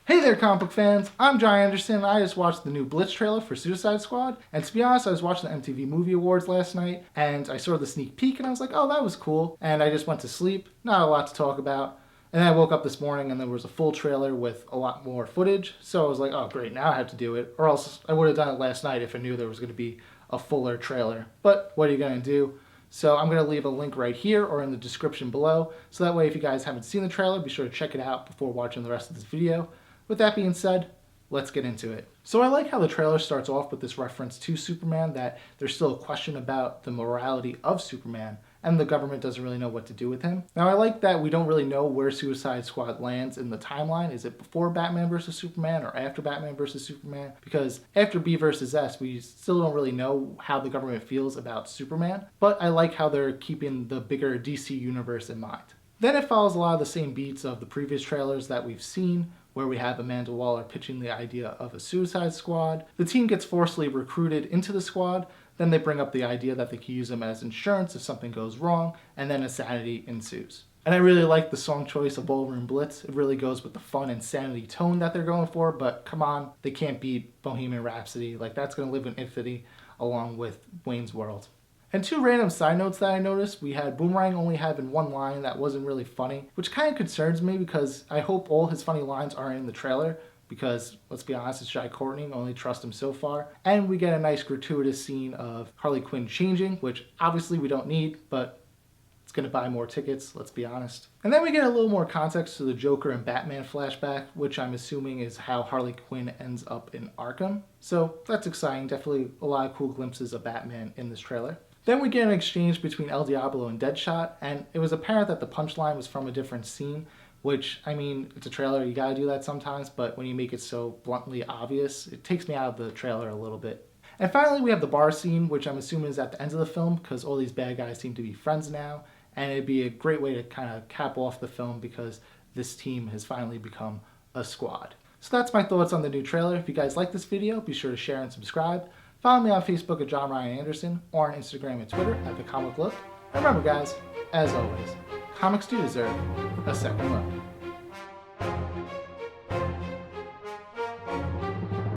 Hey there, comic book fans! I'm John Anderson. I just watched the new Blitz trailer for Suicide Squad, and to be honest, I was watching the MTV Movie Awards last night, and I saw the sneak peek, and I was like, oh, that was cool, and I just went to sleep. Not a lot to talk about. And then I woke up this morning, and there was a full trailer with a lot more footage, so I was like, oh, great, now I have to do it, or else I would have done it last night if I knew there was going to be a fuller trailer. But what are you going to do? So I'm going to leave a link right here or in the description below, so that way if you guys haven't seen the trailer, be sure to check it out before watching the rest of this video. With that being said, let's get into it. So I like how the trailer starts off with this reference to Superman, that there's still a question about the morality of Superman, and the government doesn't really know what to do with him. Now I like that we don't really know where Suicide Squad lands in the timeline. Is it before Batman vs. Superman or after Batman vs. Superman? Because after B vs. S, we still don't really know how the government feels about Superman, but I like how they're keeping the bigger DC universe in mind. Then it follows a lot of the same beats of the previous trailers that we've seen, where we have Amanda Waller pitching the idea of a Suicide Squad. The team gets forcibly recruited into the squad, then they bring up the idea that they can use them as insurance if something goes wrong, and then insanity ensues. And I really like the song choice of Ballroom Blitz. It really goes with the fun insanity tone that they're going for, but come on, they can't beat Bohemian Rhapsody. Like, that's gonna live in infinity along with Wayne's World. And two random side notes that I noticed, we had Boomerang only having one line that wasn't really funny, which kind of concerns me because I hope all his funny lines are in the trailer, because let's be honest, it's Jai Courtney, only trust him so far. And we get a nice gratuitous scene of Harley Quinn changing, which obviously we don't need, but it's gonna buy more tickets, let's be honest. And then we get a little more context to the Joker and Batman flashback, which I'm assuming is how Harley Quinn ends up in Arkham. So that's exciting, definitely a lot of cool glimpses of Batman in this trailer. Then we get an exchange between El Diablo and Deadshot, and it was apparent that the punchline was from a different scene, which, I mean, it's a trailer, you gotta do that sometimes, but when you make it so bluntly obvious, it takes me out of the trailer a little bit. And finally, we have the bar scene, which I'm assuming is at the end of the film, because all these bad guys seem to be friends now, and it'd be a great way to kind of cap off the film because this team has finally become a squad. So that's my thoughts on the new trailer. If you guys like this video, be sure to share and subscribe. Follow me on Facebook at John Ryan Anderson, or on Instagram and Twitter at The Comic Look. And remember guys, as always, comics do deserve a second look.